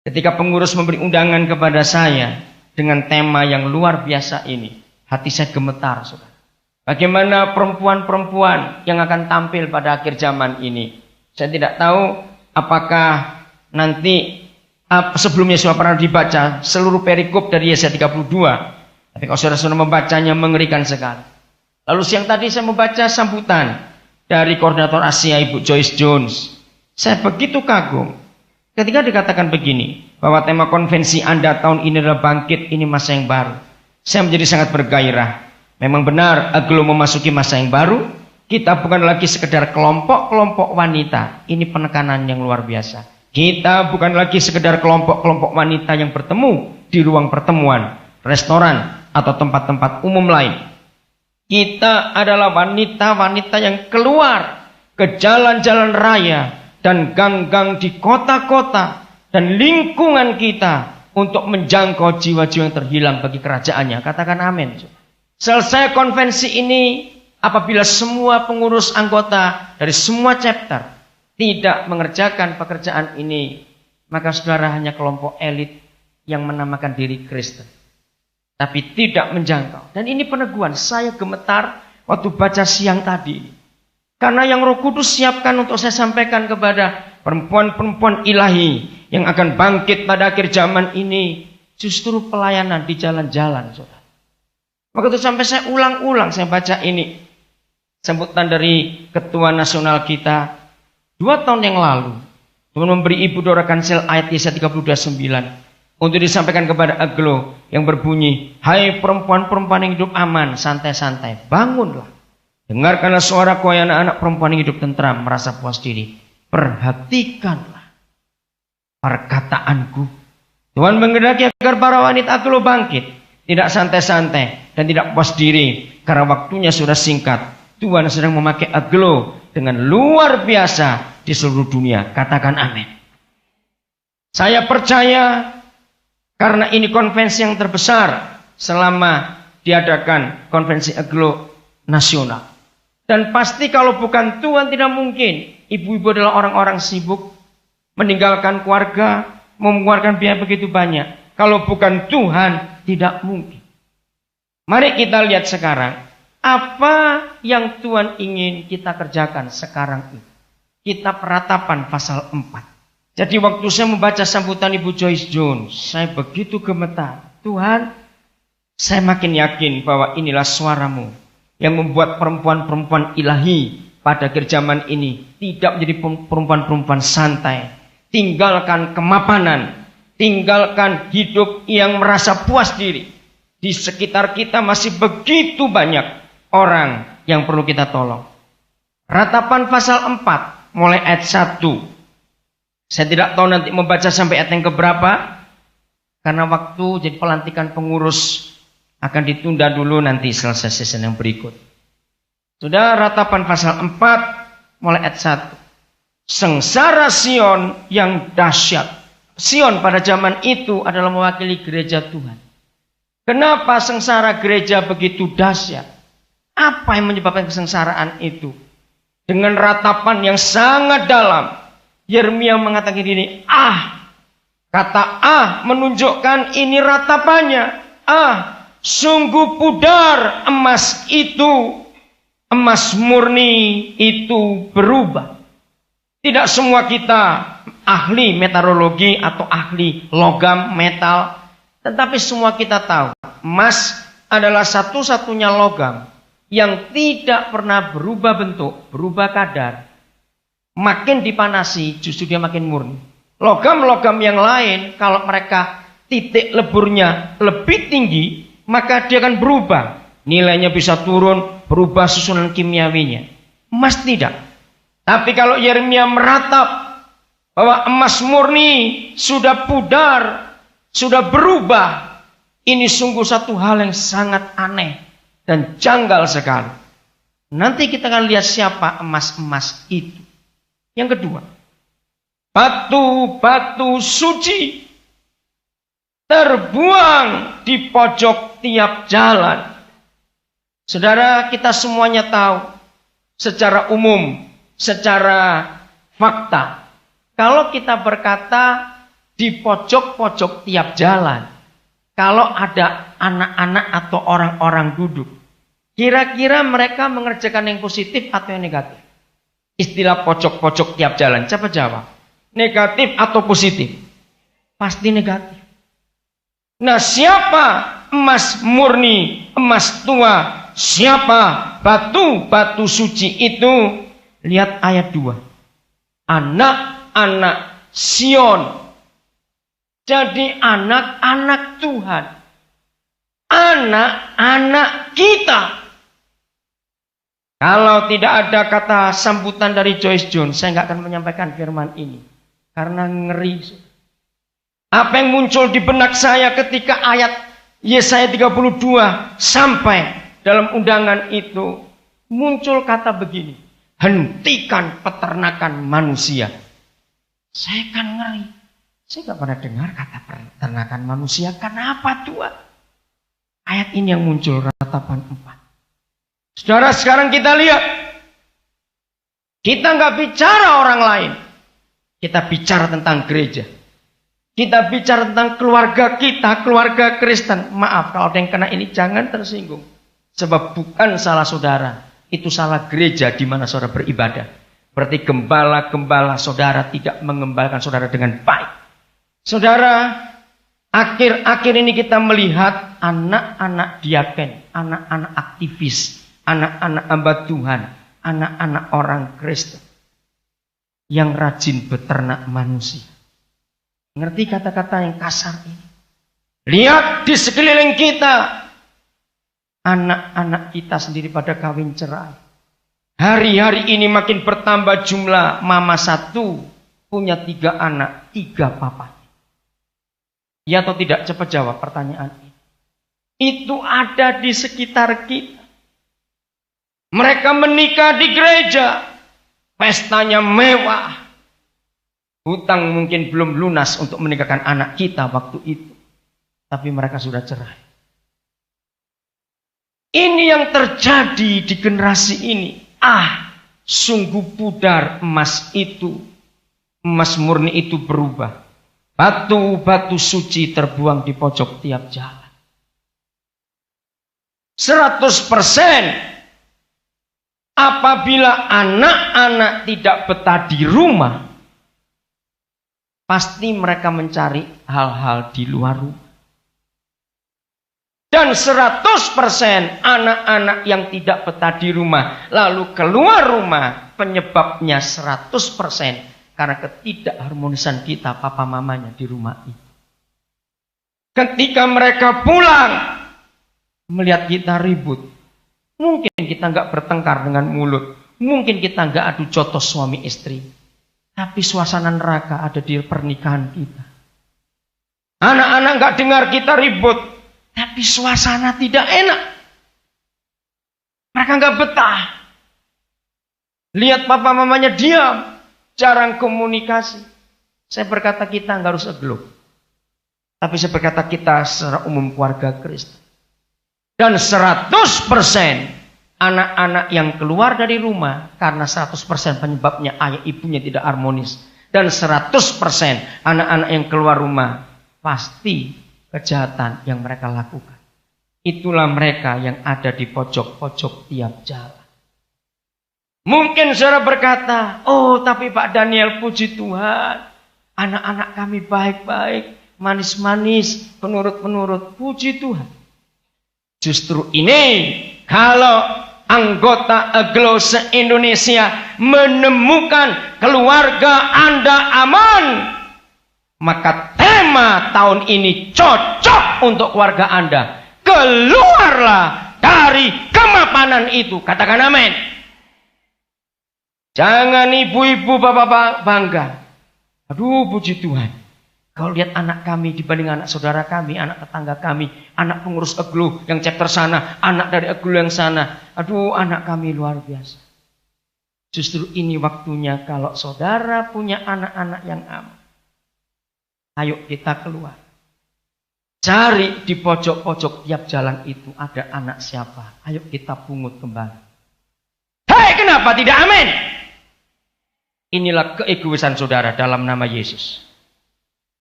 Ketika pengurus memberi undangan kepada saya dengan tema yang luar biasa ini, hati saya gemetar, saudara. Bagaimana perempuan-perempuan yang akan tampil pada akhir zaman ini. Saya tidak tahu apakah nanti sebelumnya sudah pernah dibaca seluruh perikop dari Yesaya 32. Tapi kalau saudara membacanya mengerikan sekali. Lalu siang tadi saya membaca sambutan dari koordinator Asia Ibu Joyce Jones. Saya begitu kagum ketika dikatakan begini, bahwa tema konvensi Anda tahun ini adalah bangkit, ini masa yang baru. Saya menjadi sangat bergairah. Memang benar, Aglo memasuki masa yang baru. Kita bukan lagi sekedar kelompok-kelompok wanita. Ini penekanan yang luar biasa. Kita bukan lagi sekedar kelompok-kelompok wanita yang bertemu di ruang pertemuan, restoran, atau tempat-tempat umum lain. Kita adalah wanita-wanita yang keluar ke jalan-jalan raya dan gang-gang di kota-kota dan lingkungan kita untuk menjangkau jiwa-jiwa yang terhilang bagi kerajaannya. Katakan amin. Selesai konvensi ini, apabila semua pengurus anggota dari semua chapter tidak mengerjakan pekerjaan ini, maka saudara hanya kelompok elit yang menamakan diri Kristen, tapi tidak menjangkau. Dan ini peneguhan, saya gemetar waktu baca siang tadi. Karena yang Roh Kudus siapkan untuk saya sampaikan kepada perempuan-perempuan ilahi yang akan bangkit pada akhir zaman ini, justru pelayanan di jalan-jalan, saudara. Maka itu sampai saya ulang-ulang saya baca ini. Sambutan dari Ketua Nasional kita 2 tahun yang lalu. Tuhan memberi Ibu Dora Kansel ayat Yesaya 32:9 untuk disampaikan kepada Aglo yang berbunyi, hai perempuan-perempuan yang hidup aman, santai-santai, bangunlah. Dengarkanlah suara ku anak-anak perempuan yang hidup tentram, merasa puas diri. Perhatikanlah perkataanku. Tuhan menghendaki agar para wanita Aglo bangkit. Tidak santai-santai dan tidak puas diri karena waktunya sudah singkat. Tuhan sedang memakai Aglo dengan luar biasa di seluruh dunia. Katakan amin. Saya percaya karena ini konvensi yang terbesar selama diadakan konvensi Aglo nasional. Dan pasti kalau bukan Tuhan tidak mungkin. Ibu-ibu adalah orang-orang sibuk, meninggalkan keluarga, mengeluarkan biaya begitu banyak. Kalau bukan Tuhan, tidak mungkin. Mari kita lihat sekarang, apa yang Tuhan ingin kita kerjakan sekarang ini. Kitab Ratapan pasal 4. Jadi waktu saya membaca sambutan Ibu Joyce Jones, saya begitu gemetar. Tuhan, saya makin yakin bahwa inilah suaramu yang membuat perempuan-perempuan ilahi pada akhir zaman ini tidak menjadi perempuan-perempuan santai. Tinggalkan kemapanan. Tinggalkan hidup yang merasa puas diri. Di sekitar kita masih begitu banyak orang yang perlu kita tolong. Ratapan pasal 4 mulai ayat 1. Saya tidak tahu nanti membaca sampai ayat yang keberapa. Karena waktu jadi pelantikan pengurus akan ditunda dulu nanti selesai season yang berikut. Sudah Ratapan pasal 4 mulai ayat 1. Sengsara Sion yang dahsyat. Sion pada zaman itu adalah mewakili gereja Tuhan. Kenapa sengsara gereja begitu dahsyat? Apa yang menyebabkan kesengsaraan itu? Dengan ratapan yang sangat dalam, Yeremia mengatakan ini, kata menunjukkan ini ratapannya. Sungguh pudar emas itu, emas murni itu berubah. Tidak semua kita ahli meteorologi atau ahli logam metal, tetapi semua kita tahu emas adalah satu-satunya logam yang tidak pernah berubah bentuk, berubah kadar. Makin dipanasi justru dia makin murni. Logam-logam yang lain kalau mereka titik leburnya lebih tinggi, maka dia akan berubah. Nilainya bisa turun, berubah susunan kimiawinya. Emas tidak. Tapi kalau Yeremia meratap bahwa emas murni sudah pudar, sudah berubah, ini sungguh satu hal yang sangat aneh dan janggal sekali. Nanti kita akan lihat siapa emas-emas itu. Yang kedua, batu-batu suci terbuang di pojok tiap jalan. Saudara, kita semuanya tahu secara umum, secara fakta, kalau kita berkata di pojok-pojok tiap jalan, kalau ada anak-anak atau orang-orang duduk, kira-kira mereka mengerjakan yang positif atau yang negatif? Istilah pojok-pojok tiap jalan, coba jawab. Negatif atau positif? Pasti negatif. Nah, siapa emas murni, emas tua? Siapa batu-batu suci itu? Lihat ayat 2. Anak-anak Sion. Jadi anak-anak Tuhan. Anak-anak kita. Kalau tidak ada kata sambutan dari Joyce Jones, saya nggak akan menyampaikan firman ini. Karena ngeri. Apa yang muncul di benak saya ketika ayat Yesaya 32 sampai dalam undangan itu, muncul kata begini. Hentikan peternakan manusia. Saya kan ngeri. Saya nggak pernah dengar kata peternakan manusia. Kenapa Tuhan? Ayat ini yang muncul ratapan 4. Saudara, sekarang kita lihat. Kita nggak bicara orang lain. Kita bicara tentang gereja. Kita bicara tentang keluarga kita, keluarga Kristen. Maaf kalau ada yang kena ini, jangan tersinggung. Sebab bukan salah saudara. Itu salah gereja di mana saudara beribadah. Berarti gembala-gembala saudara tidak mengembalakan saudara dengan baik. Saudara, akhir-akhir ini kita melihat anak-anak diaken, anak-anak aktivis, anak-anak hamba Tuhan, anak-anak orang Kristen yang rajin beternak manusia. Ngerti kata-kata yang kasar ini? Lihat di sekeliling kita, anak-anak kita sendiri pada kawin cerai. Hari-hari ini makin bertambah jumlah. Mama satu punya 3 anak, 3 papa. Ya atau tidak? Cepat jawab pertanyaan ini. Itu ada di sekitar kita. Mereka menikah di gereja. Pestanya mewah. Hutang mungkin belum lunas untuk menikahkan anak kita waktu itu. Tapi mereka sudah cerai. Ini yang terjadi di generasi ini. Sungguh pudar emas itu. Emas murni itu berubah. Batu-batu suci terbuang di pojok tiap jalan. 100% apabila anak-anak tidak betah di rumah, pasti mereka mencari hal-hal di luar rumah. Dan 100% anak-anak yang tidak betah di rumah lalu keluar rumah, penyebabnya 100% karena ketidakharmonisan kita papa mamanya di rumah itu. Ketika mereka pulang melihat kita ribut, mungkin kita nggak bertengkar dengan mulut, mungkin kita nggak adu jotos suami istri, tapi suasana neraka ada di pernikahan kita. Anak-anak nggak dengar kita ribut, tapi suasana tidak enak. Mereka nggak betah. Lihat papa mamanya diam, jarang komunikasi. Saya berkata kita nggak harus aglo, tapi saya berkata kita secara umum keluarga Kristen. Dan 100% anak-anak yang keluar dari rumah karena 100% penyebabnya ayah ibunya tidak harmonis. Dan 100% anak-anak yang keluar rumah pasti kejahatan yang mereka lakukan. Itulah mereka yang ada di pojok-pojok tiap jalan. Mungkin saudara berkata, oh tapi Pak Daniel, puji Tuhan, anak-anak kami baik-baik, manis-manis, penurut-penurut, puji Tuhan. Justru ini, kalau anggota Aglo se-Indonesia menemukan keluarga Anda aman, maka tema tahun ini cocok untuk keluarga Anda. Keluarlah dari kemapanan itu. Katakan amin. Jangan ibu-ibu bapak-bapak bangga. Aduh puji Tuhan. Kalau lihat anak kami dibanding anak saudara kami, anak tetangga kami, anak pengurus Aglo yang chapter sana, anak dari Aglo yang sana. Aduh anak kami luar biasa. Justru ini waktunya kalau saudara punya anak-anak yang aman. Ayo kita keluar. Cari di pojok-pojok tiap jalan itu ada anak siapa. Ayo kita pungut kembali. Hei, kenapa tidak amin? Inilah keegoisan saudara dalam nama Yesus.